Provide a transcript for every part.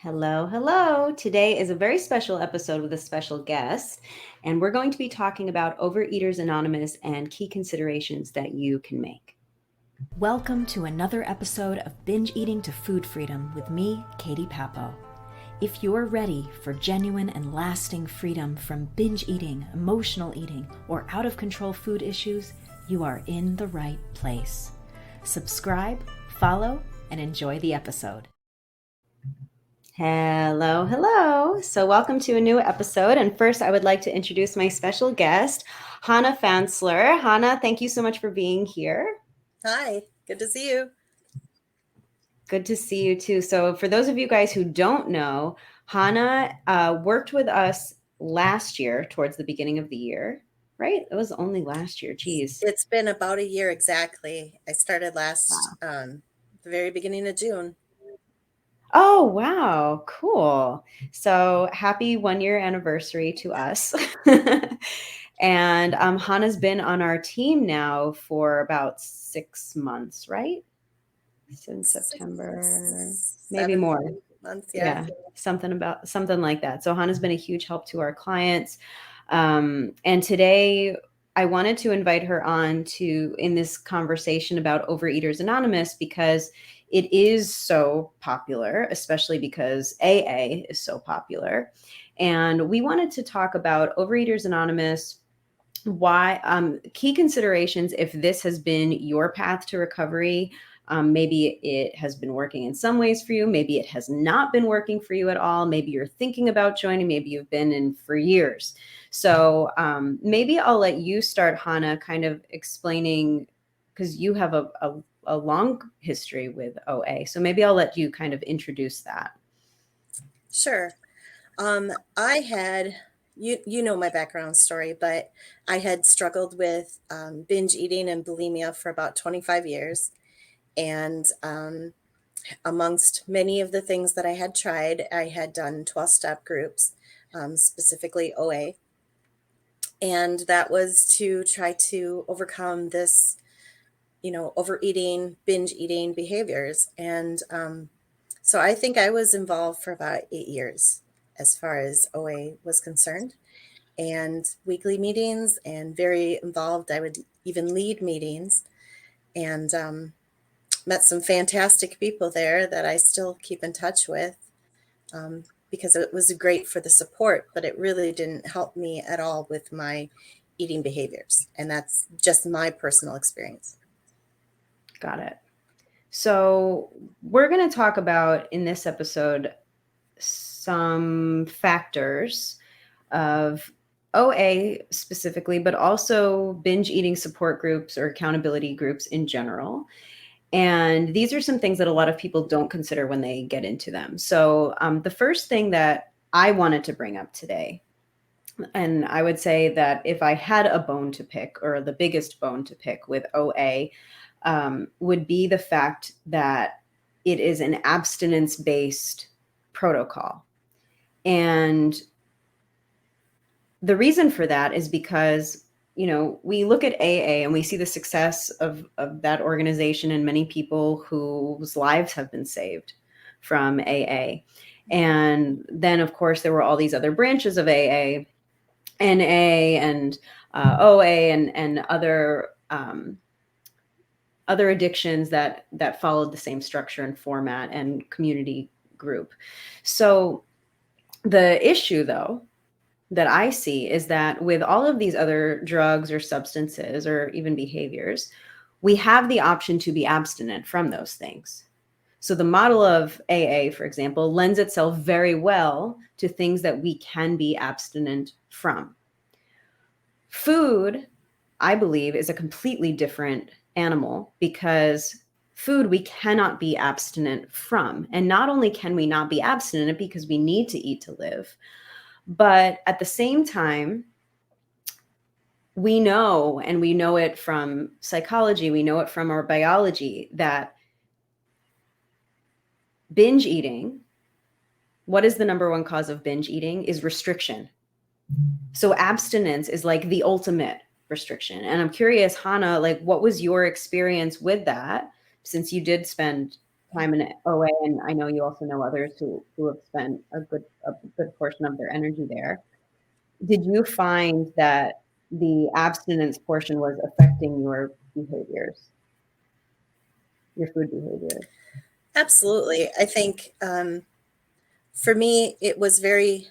Hello, hello. Today is a very special episode with a special guest, and we're going to be talking about Overeaters Anonymous and key considerations that you can make. Welcome to another episode of Binge Eating to Food Freedom with me, Katie Papo. If you're ready for genuine and lasting freedom from binge eating, emotional eating, or out of control food issues, you are in the right place. Subscribe, follow, and enjoy the episode. Hello, hello. So, welcome to a new episode. And first, I would like to introduce my special guest, Hannah Fansler. Hannah, thank you so much for being here. Hi, good to see you. Good to see you too. So, for those of you guys who don't know, Hannah worked with us last year, towards the beginning of the year, right? It was only last year. Geez. It's been about a year exactly. I started the very beginning of June. Oh, wow. Cool. So, happy 1 year anniversary to us. And Hannah's been on our team now for about 6 months, right? Since September, maybe more. Months, Yeah, something like that. So Hannah's been a huge help to our clients. And today I wanted to invite her on in this conversation about Overeaters Anonymous because it is so popular, especially because AA is so popular. And we wanted to talk about Overeaters Anonymous, why key considerations if this has been your path to recovery. Maybe it has been working in some ways for you. Maybe it has not been working for you at all. Maybe you're thinking about joining. Maybe you've been in for years. So maybe I'll let you start, Hannah, kind of explaining, because you have a long history with OA. So maybe I'll let you kind of introduce that. Sure. I had, you know my background story, but I had struggled with binge eating and bulimia for about 25 years. And amongst many of the things that I had tried, I had done 12-step groups, specifically OA. And that was to try to overcome this, overeating, binge eating behaviors. And so I think I was involved for about 8 years as far as OA was concerned, and weekly meetings, and very involved. I would even lead meetings, and met some fantastic people there that I still keep in touch with, because it was great for the support, but it really didn't help me at all with my eating behaviors. And that's just my personal experience. Got it. So we're going to talk about in this episode some factors of OA specifically, but also binge eating support groups or accountability groups in general. And these are some things that a lot of people don't consider when they get into them. So the first thing that I wanted to bring up today, and I would say that if I had a bone to pick, or the biggest bone to pick with OA, would be the fact that it is an abstinence-based protocol. And the reason for that is because, we look at AA and we see the success of that organization and many people whose lives have been saved from AA. And then, of course, there were all these other branches of AA, NA and OA and other addictions that followed the same structure and format and community group. So the issue, though, that I see is that with all of these other drugs or substances or even behaviors, we have the option to be abstinent from those things. So the model of AA, for example, lends itself very well to things that we can be abstinent from. Food, I believe, is a completely different animal, because food we cannot be abstinent from. And not only can we not be abstinent because we need to eat to live, but at the same time, we know, and we know it from psychology, we know it from our biology, that binge eating, what is the number one cause of binge eating? Is restriction. So abstinence is like the ultimate restriction. And I'm curious, Hannah, like, what was your experience with that, since you did spend time in OA, and I know you also know others who have spent a good portion of their energy there. Did you find that the abstinence portion was affecting your behaviors, your food behaviors? Absolutely. I think for me, it was very,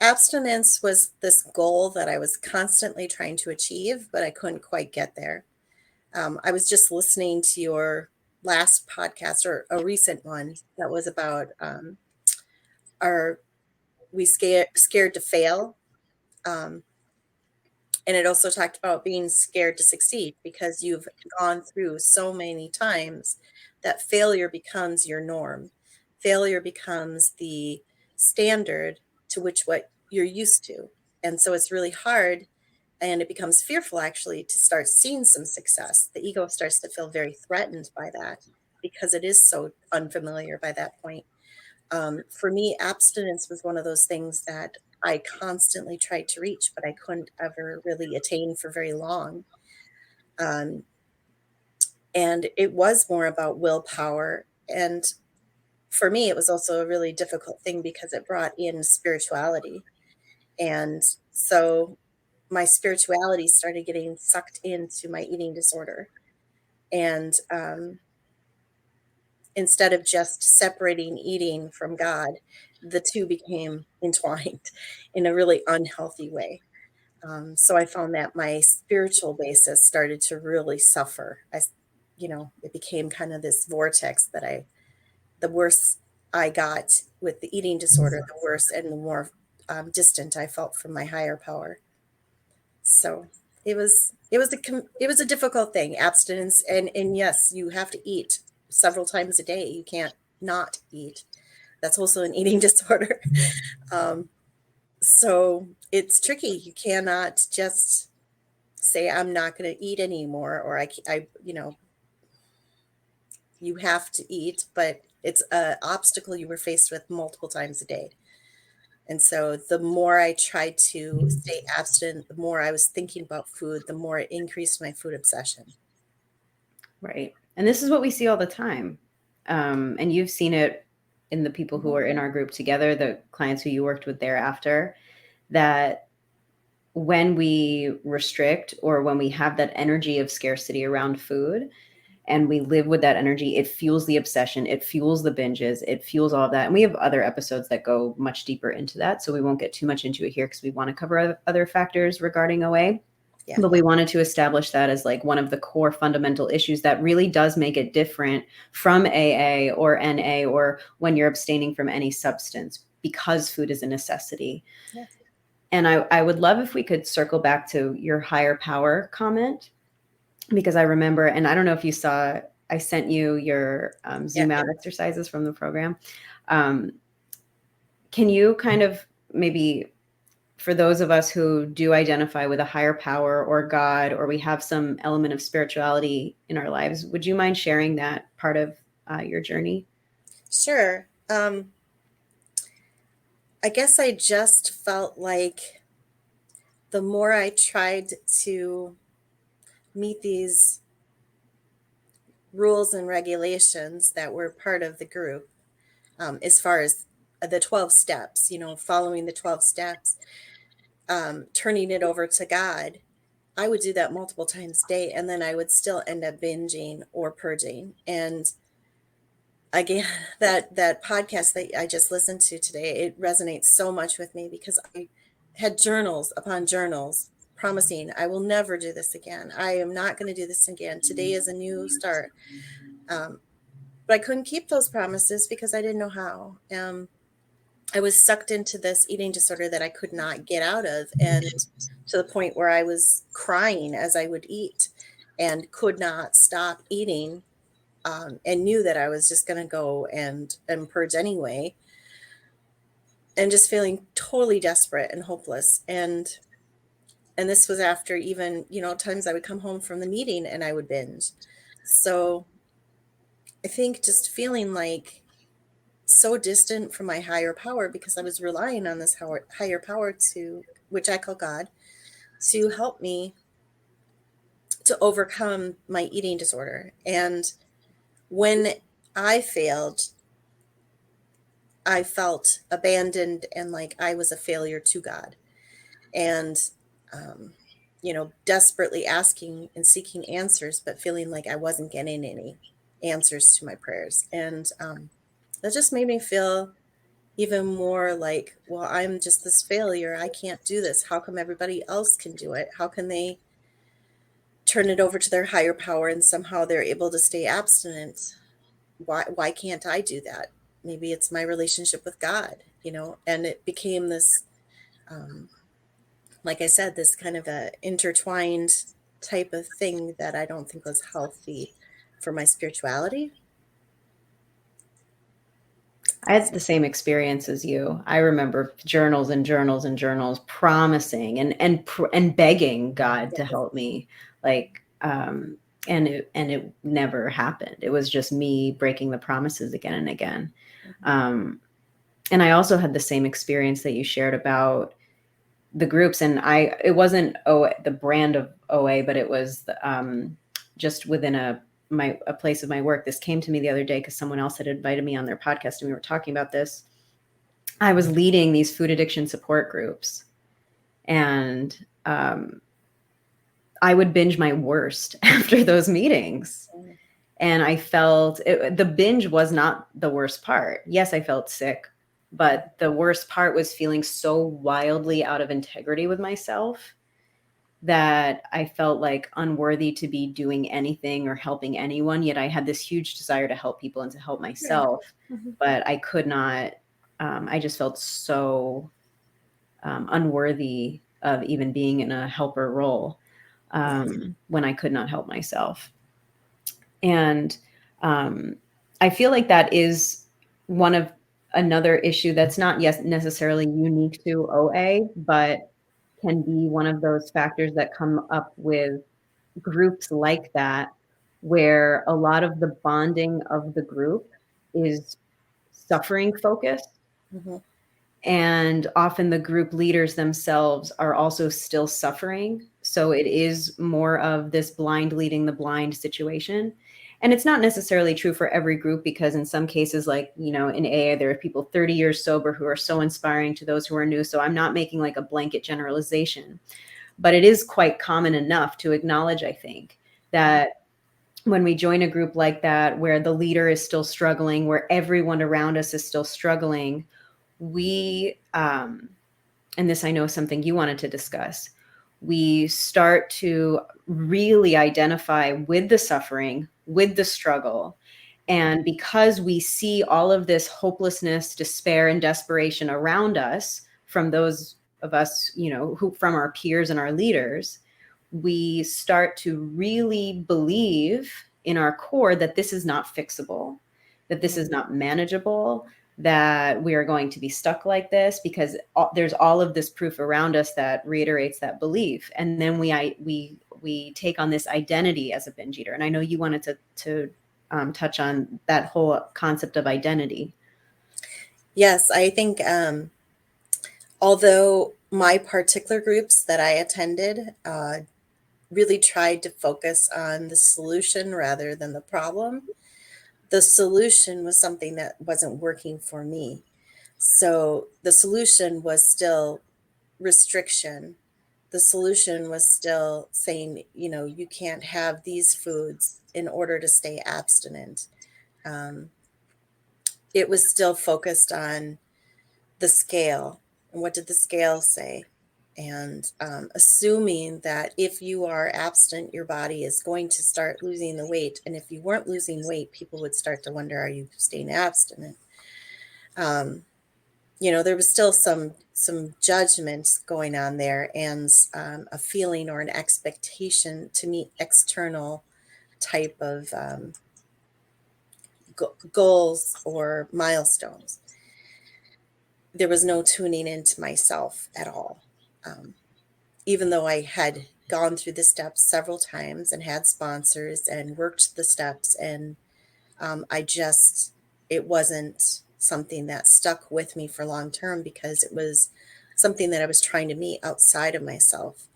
abstinence was this goal that I was constantly trying to achieve, but I couldn't quite get there. I was just listening to your last podcast, or a recent one, that was about are we scared to fail? Um, and it also talked about being scared to succeed because you've gone through so many times that failure becomes your norm. Failure becomes the standard to which what you're used to. And so it's really hard, and it becomes fearful actually to start seeing some success. The ego starts to feel very threatened by that because it is so unfamiliar by that point. For me, abstinence was one of those things that I constantly tried to reach, but I couldn't ever really attain for very long. Um, and it was more about willpower. And for me, it was also a really difficult thing because it brought in spirituality. And so my spirituality started getting sucked into my eating disorder. And instead of just separating eating from God, the two became entwined in a really unhealthy way. So I found that my spiritual basis started to really suffer. It became kind of this vortex that the worse I got with the eating disorder, the worse and the more distant I felt from my higher power. So it was a difficult thing, abstinence, and yes, you have to eat several times a day. You can't not eat. That's also an eating disorder. Um, so it's tricky. You cannot just say I'm not going to eat anymore, or you have to eat, but it's an obstacle you were faced with multiple times a day. And so the more I tried to stay abstinent, the more I was thinking about food, the more it increased my food obsession. Right. And this is what we see all the time. And you've seen it in the people who are in our group together, the clients who you worked with thereafter, that when we restrict or when we have that energy of scarcity around food and we live with that energy, it fuels the obsession, it fuels the binges, it fuels all of that. And we have other episodes that go much deeper into that. So we won't get too much into it here because we want to cover other factors regarding OA. Yeah. But we wanted to establish that as like one of the core fundamental issues that really does make it different from AA or NA or when you're abstaining from any substance, because food is a necessity. Yeah. And I would love if we could circle back to your higher power comment, because I remember, and I don't know if you saw, I sent you your Zoom out exercises from the program. Can you kind of maybe, for those of us who do identify with a higher power or God, or we have some element of spirituality in our lives, would you mind sharing that part of your journey? Sure. I guess I just felt like the more I tried to meet these rules and regulations that were part of the group, as far as the 12 steps, following the 12 steps, turning it over to God, I would do that multiple times a day, and then I would still end up binging or purging. And again, that podcast that I just listened to today, it resonates so much with me because I had journals upon journals promising I will never do this again. I am not going to do this again. Today is a new start. But I couldn't keep those promises because I didn't know how. I was sucked into this eating disorder that I could not get out of, and to the point where I was crying as I would eat and could not stop eating, and knew that I was just going to go and purge anyway, and just feeling totally desperate and hopeless. And this was after even, times I would come home from the meeting and I would binge. So I think just feeling like so distant from my higher power because I was relying on this higher power, which I call God, to help me to overcome my eating disorder. And when I failed, I felt abandoned and like I was a failure to God. And, um, desperately asking and seeking answers, but feeling like I wasn't getting any answers to my prayers. And that just made me feel even more like, well, I'm just this failure. I can't do this. How come everybody else can do it? How can they turn it over to their higher power and somehow they're able to stay abstinent? Why can't I do that? Maybe it's my relationship with God, and it became this, um, like I said, this kind of a intertwined type of thing that I don't think was healthy for my spirituality. I had the same experience as you. I remember journals and journals and journals promising and begging God to help me, like, and it never happened. It was just me breaking the promises again and again. And I also had the same experience that you shared about the groups, and it wasn't the brand of OA, but it was just within a place of my work. This came to me the other day because someone else had invited me on their podcast and we were talking about this. I was leading these food addiction support groups, and I would binge my worst after those meetings. And I felt the binge was not the worst part. Yes, I felt sick, but the worst part was feeling so wildly out of integrity with myself that I felt like unworthy to be doing anything or helping anyone. Yet I had this huge desire to help people and to help myself, but I could not. I just felt so unworthy of even being in a helper role when I could not help myself. And I feel like that is one of another issue that's not necessarily unique to OA, but can be one of those factors that come up with groups like that, where a lot of the bonding of the group is suffering focused. And often the group leaders themselves are also still suffering. So it is more of this blind leading the blind situation. And it's not necessarily true for every group, because in some cases, like, in AA, there are people 30 years sober who are so inspiring to those who are new. So I'm not making like a blanket generalization, but it is quite common enough to acknowledge, I think, that when we join a group like that, where the leader is still struggling, where everyone around us is still struggling, we, and this I know is something you wanted to discuss, we start to really identify with the suffering, with the struggle. And because we see all of this hopelessness, despair, and desperation around us from those of us, who from our peers and our leaders, we start to really believe in our core that this is not fixable, that this is not manageable, that we are going to be stuck like this, because there's all of this proof around us that reiterates that belief. And then we take on this identity as a binge eater. And I know you wanted to touch on that whole concept of identity. Yes, I think although my particular groups that I attended really tried to focus on the solution rather than the problem, the solution was something that wasn't working for me. So the solution was still restriction. The solution was still saying, you can't have these foods in order to stay abstinent. It was still focused on the scale. And what did the scale say? And assuming that if you are abstinent, your body is going to start losing the weight. And if you weren't losing weight, people would start to wonder, are you staying abstinent? There was still some judgment going on there, and a feeling or an expectation to meet external type of goals or milestones. There was no tuning into myself at all. Even though I had gone through the steps several times and had sponsors and worked the steps, and it wasn't something that stuck with me for long term, because it was something that I was trying to meet outside of myself.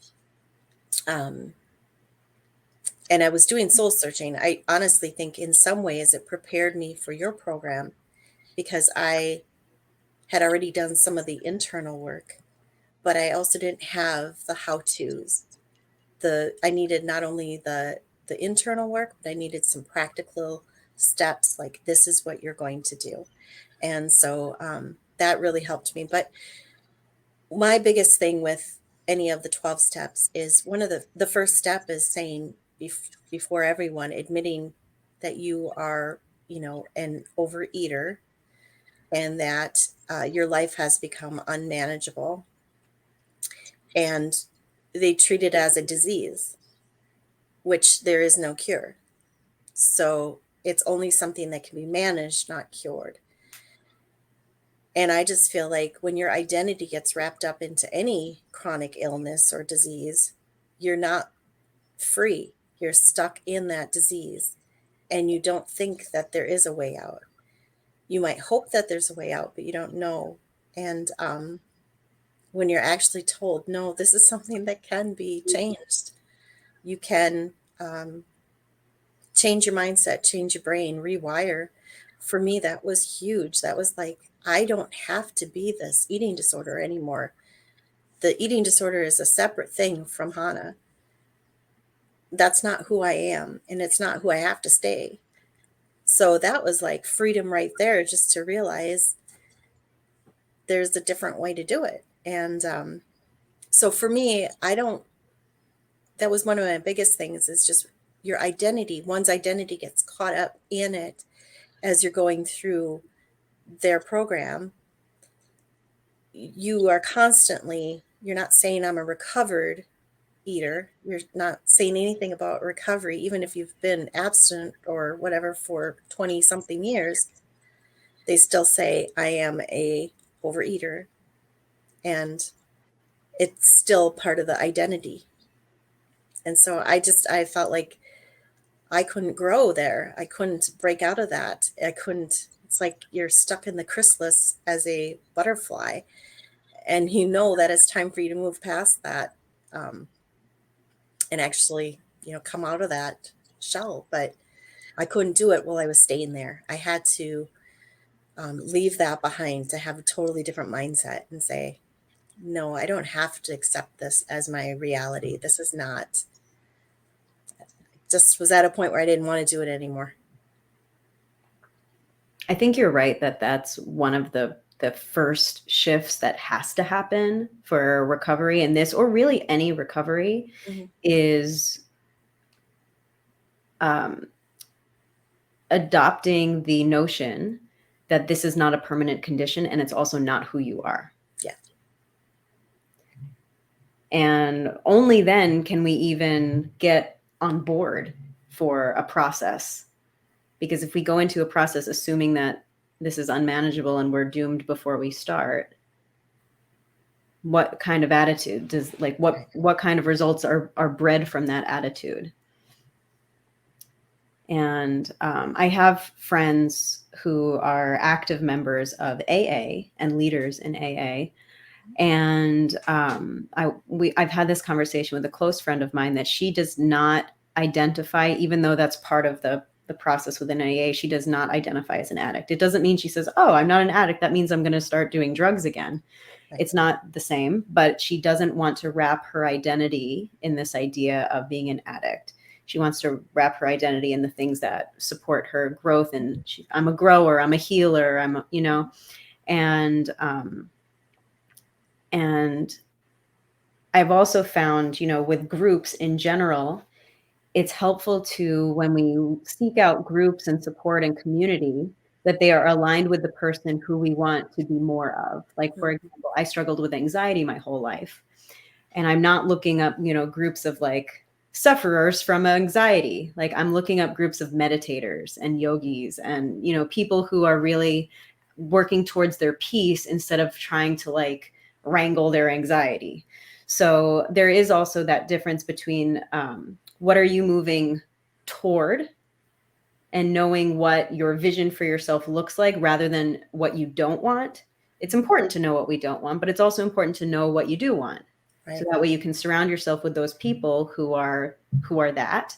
And I was doing soul searching. I honestly think in some ways it prepared me for your program because I had already done some of the internal work, but I also didn't have the how-tos. I needed not only the internal work, but I needed some practical steps, like this is what you're going to do. And so that really helped me. But my biggest thing with any of the 12 steps is one of the first step is saying before everyone, admitting that you are, an overeater, and that your life has become unmanageable, and they treat it as a disease, which there is no cure. So it's only something that can be managed, not cured. And I just feel like when your identity gets wrapped up into any chronic illness or disease, you're not free. You're stuck in that disease, and you don't think that there is a way out. You might hope that there's a way out, but you don't know. And when you're actually told, no, this is something that can be changed, you can change your mindset, change your brain, rewire. For me, that was huge. That was like, I don't have to be this eating disorder anymore. The eating disorder is a separate thing from Hana. That's not who I am, and it's not who I have to stay. So that was like freedom right there, just to realize there's a different way to do it. And so for me, that was one of my biggest things, is just your identity. One's identity gets caught up in it as you're going through their program. You are constantly, you're not saying I'm a recovered eater. You're not saying anything about recovery, even if you've been abstinent or whatever for 20 something years. They still say I am a overeater, and it's still part of the identity. And so I felt like I couldn't grow there. I couldn't break out of that. It's like you're stuck in the chrysalis as a butterfly, and that it's time for you to move past that, and actually, come out of that shell. But I couldn't do it while I was staying there. I had to leave that behind to have a totally different mindset and say, no, I don't have to accept this as my reality. This is not. Just was at a point where I didn't want to do it anymore. I think you're right that that's one of the first shifts that has to happen for recovery in this, or really any recovery, is adopting the notion that this is not a permanent condition, and it's also not who you are. Yeah. And only then can we even get on board for a process. Because if we go into a process assuming that this is unmanageable and we're doomed before we start, what kind of attitude does, like, what kind of results are bred from that attitude? And I have friends who are active members of AA and leaders in AA. And I've had this conversation with a close friend of mine that she does not identify, even though that's part of the process within AA, she does not identify as an addict. It doesn't mean she says, oh, I'm not an addict, that means I'm going to start doing drugs again. Right. It's not the same, but she doesn't want to wrap her identity in this idea of being an addict. She wants to wrap her identity in the things that support her growth. And I'm a grower, I'm a healer, and I've also found, with groups in general, it's helpful to, when we seek out groups and support and community, that they are aligned with the person who we want to be more of. Like, for example, I struggled with anxiety my whole life, and I'm not looking up, groups of like sufferers from anxiety. Like, I'm looking up groups of meditators and yogis and, people who are really working towards their peace instead of trying to like wrangle their anxiety. So there is also that difference between what are you moving toward, and knowing what your vision for yourself looks like rather than what you don't want. It's important to know what we don't want, but it's also important to know what you do want. Right. So that way you can surround yourself with those people who are that,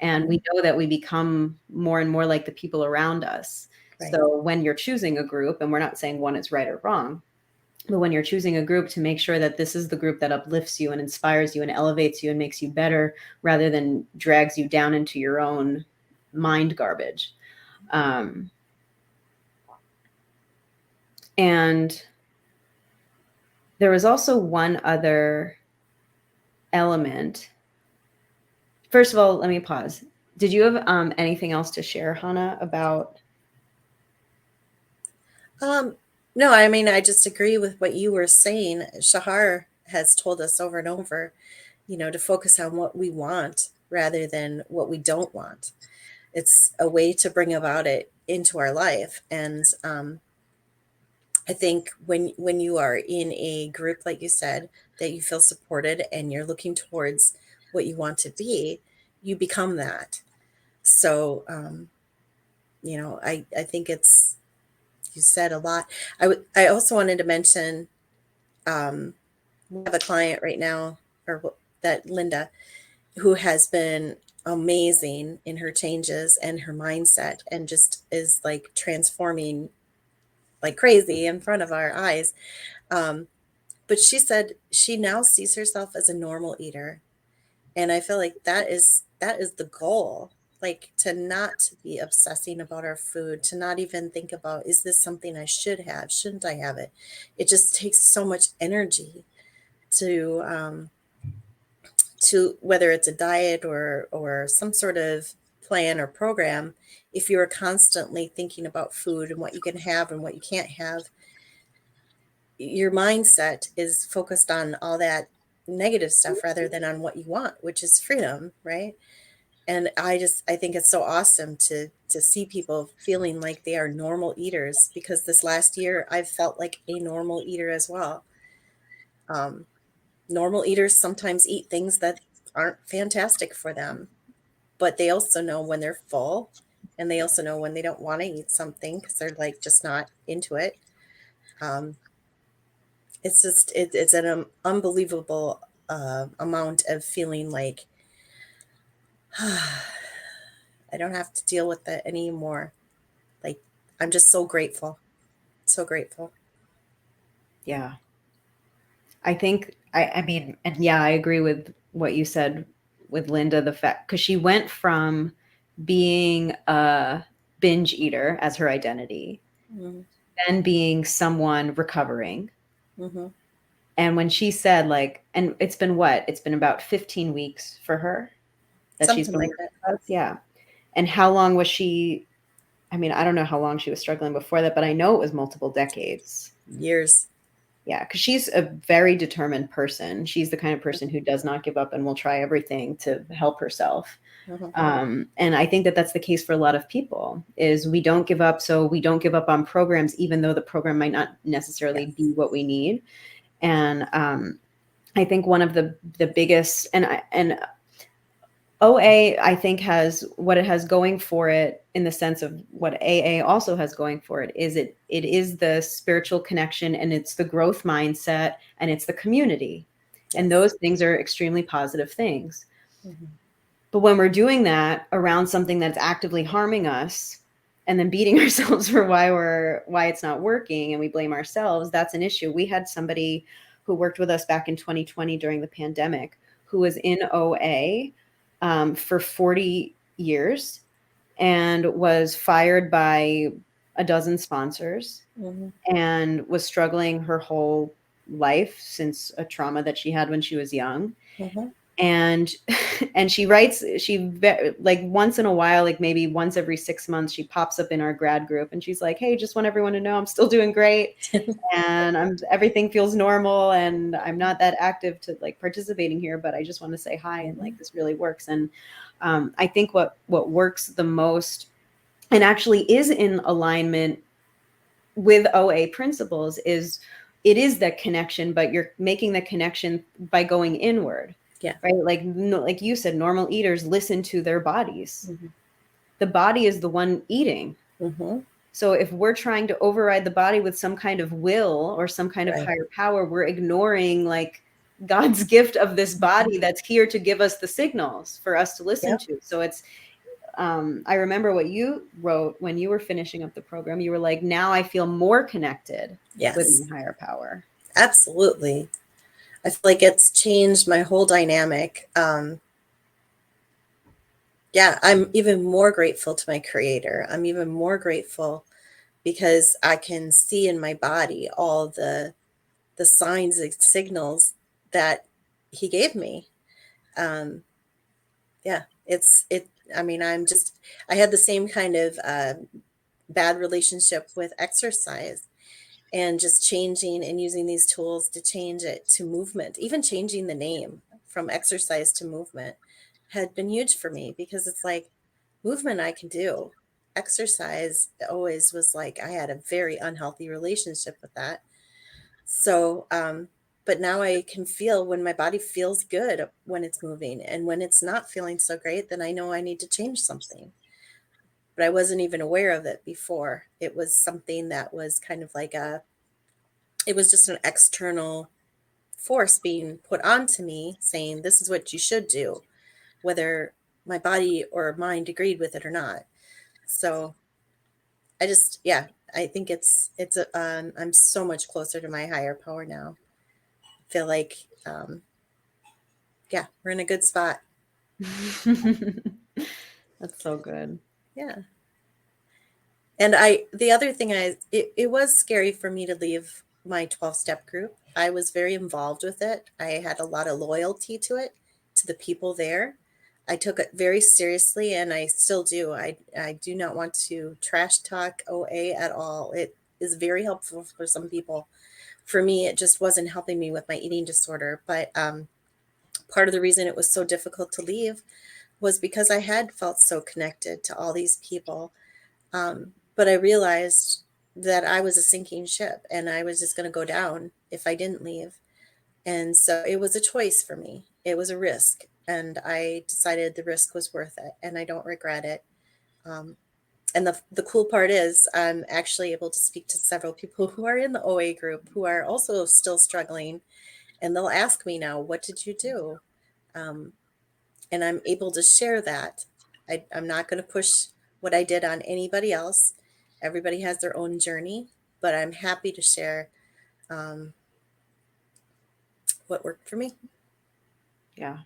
And we know that we become more and more like the people around us. Right. So when you're choosing a group, and we're not saying one is right or wrong, but when you're choosing a group, to make sure that this is the group that uplifts you and inspires you and elevates you and makes you better, rather than drags you down into your own mind garbage. And there was also one other element. First of all, let me pause. Did you have anything else to share, Hannah, about? No, I mean, I just agree with what you were saying. Shahar has told us over and over, to focus on what we want rather than what we don't want. It's a way to bring about it into our life. And I think when you are in a group, like you said, that you feel supported and you're looking towards what you want to be, you become that. So, I think you said a lot. I also wanted to mention, we have a client right now, that Linda, who has been amazing in her changes and her mindset, and just is like transforming like crazy in front of our eyes. But she said she now sees herself as a normal eater. And I feel like that is the goal, like to not be obsessing about our food, to not even think about, is this something I should have? Shouldn't I have it? It just takes so much energy to whether it's a diet or some sort of plan or program. If you're constantly thinking about food and what you can have and what you can't have, your mindset is focused on all that negative stuff rather than on what you want, which is freedom, right? And I think it's so awesome to see people feeling like they are normal eaters, because this last year I've felt like a normal eater as well. Normal eaters sometimes eat things that aren't fantastic for them, but they also know when they're full, and they also know when they don't want to eat something because they're like just not into it. It's just it's an unbelievable amount of feeling like I don't have to deal with that anymore. Like, I'm just so grateful. So grateful. Yeah. I think I mean, and yeah, I agree with what you said with Linda, the fact, because she went from being a binge eater as her identity, Mm-hmm. then being someone recovering. Mm-hmm. And when she said, like, and it's been what? It's been about 15 weeks for her that she's Something been like with that. us. Yeah. And how long was she? I mean, I don't know how long she was struggling before that, but I know it was multiple decades. Years. Yeah, because she's a very determined person. She's the kind of person who does not give up and will try everything to help herself. Mm-hmm. And I think that that's the case for a lot of people, is we don't give up. So we don't give up on programs, even though the program might not necessarily be what we need. And I think one of the biggest, and OA, I think, has what it has going for it, in the sense of what AA also has going for it, is it is the spiritual connection, and it's the growth mindset, and it's the community. And those things are extremely positive things. Mm-hmm. But when we're doing that around something that's actively harming us, and then beating ourselves for why it's not working, and we blame ourselves, that's an issue. We had somebody who worked with us back in 2020 during the pandemic, who was in OA for 40 years and was fired by a dozen sponsors, Mm-hmm. and was struggling her whole life since a trauma that she had when she was young. Mm-hmm. And and she writes, like once in a while, like maybe once every 6 months, she pops up in our grad group, and she's like, hey, just want everyone to know I'm still doing great, and everything feels normal, and I'm not that active to like participating here, but I just want to say hi, and like this really works. And I think what works the most, and actually is in alignment with OA principles, is it is that connection, but you're making the connection by going inward. Yeah. Right. Like, no, like you said, normal eaters listen to their bodies. Mm-hmm. The body is the one eating. Mm-hmm. So if we're trying to override the body with some kind of will or some kind of Right. higher power, we're ignoring like God's gift of this body that's here to give us the signals for us to listen Yep. to. So it's, I remember what you wrote when you were finishing up the program. You were like, now I feel more connected with Yes, my higher power. absolutely. I feel like it's changed my whole dynamic. Yeah, I'm even more grateful to my creator. I'm even more grateful because I can see in my body all the signs and signals that he gave me. Um, yeah, I mean, I had the same kind of bad relationship with exercise, and just changing and using these tools to change it to movement, even changing the name from exercise to movement had been huge for me, because it's like, movement I can do. Exercise always was like, I had a very unhealthy relationship with that. So, but now I can feel when my body feels good when it's moving, and when it's not feeling so great, then I know I need to change something. But I wasn't even aware of it before. It was something that was kind of like it was just an external force being put onto me saying, this is what you should do, whether my body or mind agreed with it or not. So yeah, I think I'm so much closer to my higher power now. I feel like, yeah, we're in a good spot. That's so good. Yeah. And the other thing it was scary for me to leave my 12-step group. I was very involved with it. I had a lot of loyalty to it, to the people there. I took it very seriously, and I still do. I do not want to trash talk OA at all. It is very helpful for some people. For me, it just wasn't helping me with my eating disorder. But part of the reason it was so difficult to leave was because I had felt so connected to all these people. But I realized that I was a sinking ship, and I was just going to go down if I didn't leave. And so it was a choice for me. It was a risk. And I decided the risk was worth it, and I don't regret it. And the cool part is I'm actually able to speak to several people who are in the OA group who are also still struggling. And they'll ask me now, what did you do? And I'm able to share that. I'm not going to push what I did on anybody else. Everybody has their own journey, but I'm happy to share what worked for me. Yeah.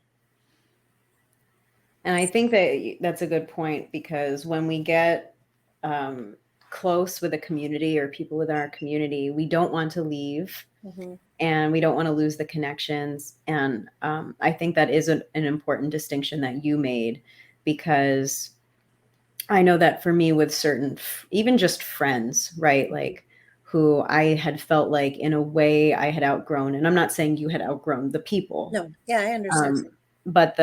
And I think that that's a good point, because when we get close with a community or people within our community, we don't want to leave, and we don't want to lose the connections. And I think that is an important distinction that you made, because I know that for me, with certain, even just friends, right? Like, who I had felt like in a way I had outgrown. And I'm not saying you had outgrown the people. No, yeah, I understand. But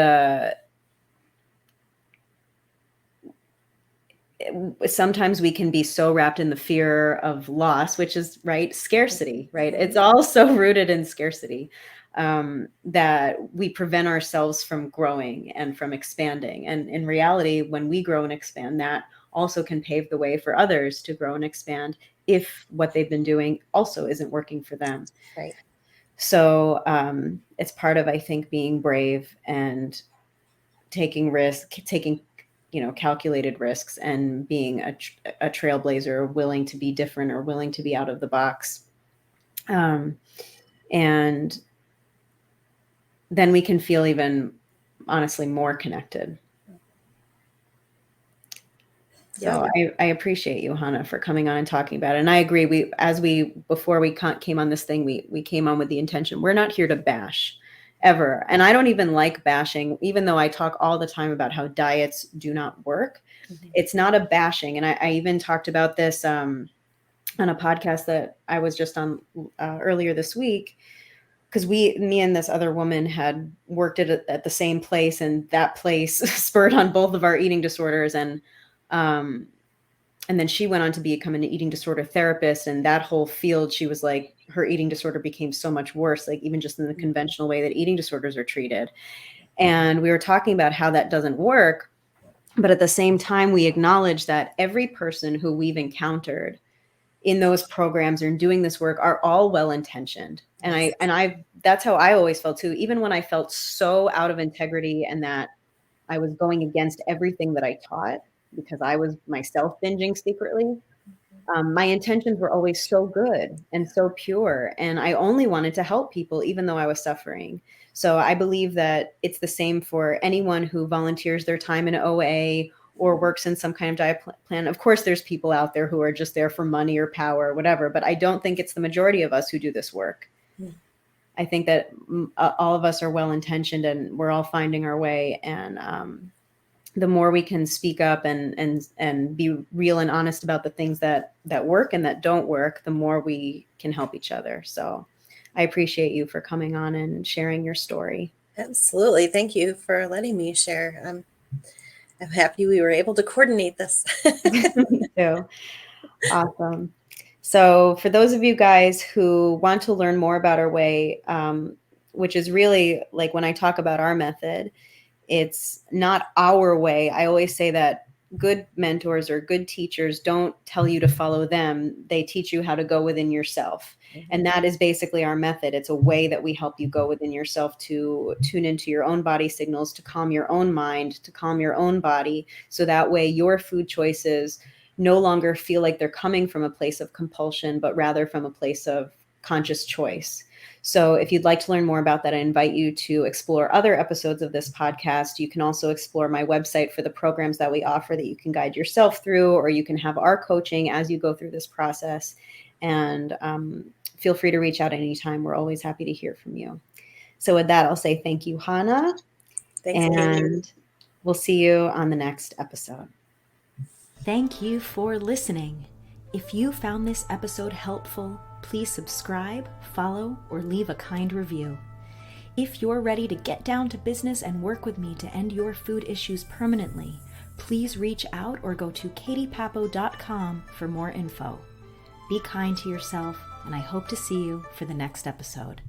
sometimes we can be so wrapped in the fear of loss, which is, right, scarcity, right? It's also rooted in scarcity, that we prevent ourselves from growing and from expanding. And in reality, when we grow and expand, that also can pave the way for others to grow and expand if what they've been doing also isn't working for them. Right. So it's part of, I think, being brave and taking calculated risks, and being a trailblazer, willing to be different or willing to be out of the box. And then we can feel even, honestly, more connected. So Yeah. I appreciate you, Hannah, for coming on and talking about it. And I agree. Before we came on this thing, we came on with the intention, we're not here to bash ever. And I don't even like bashing, even though I talk all the time about how diets do not work. It's not a bashing. And I even talked about this on a podcast that I was just on earlier this week, because me and this other woman had worked at the same place, and that place spurred on both of our eating disorders. And then she went on to become an eating disorder therapist, and that whole field, she was like, her eating disorder became so much worse, like even just in the conventional way that eating disorders are treated. And we were talking about how that doesn't work. But at the same time, we acknowledge that every person who we've encountered in those programs or doing this work are all well-intentioned. And that's how I always felt too, even when I felt so out of integrity and that I was going against everything that I taught because I was myself binging secretly. My intentions were always so good and so pure, and I only wanted to help people, even though I was suffering. So I believe that it's the same for anyone who volunteers their time in OA or works in some kind of diet plan. Of course, there's people out there who are just there for money or power or whatever, but I don't think it's the majority of us who do this work. I think that all of us are well-intentioned and we're all finding our way. And the more we can speak up and be real and honest about the things that work and that don't work, the more we can help each other. So I appreciate you for coming on and sharing your story. Absolutely. Thank you for letting me share. I'm happy we were able to coordinate this. Me too. Awesome. So for those of you guys who want to learn more about our way, which is really like when I talk about our method, it's not our way. I always say that good mentors or good teachers don't tell you to follow them. They teach you how to go within yourself. And that is basically our method. It's a way that we help you go within yourself to tune into your own body signals, to calm your own mind, to calm your own body. So that way your food choices no longer feel like they're coming from a place of compulsion, but rather from a place of conscious choice. So if you'd like to learn more about that, I invite you to explore other episodes of this podcast. You can also explore my website for the programs that we offer that you can guide yourself through, or you can have our coaching as you go through this process. And feel free to reach out anytime. We're always happy to hear from you. So with that, I'll say thank you, Hannah. Thanks, Katie. And we'll see you on the next episode. Thank you for listening. If you found this episode helpful, please subscribe, follow, or leave a kind review. If you're ready to get down to business and work with me to end your food issues permanently, please reach out or go to katiepapo.com for more info. Be kind to yourself, and I hope to see you for the next episode.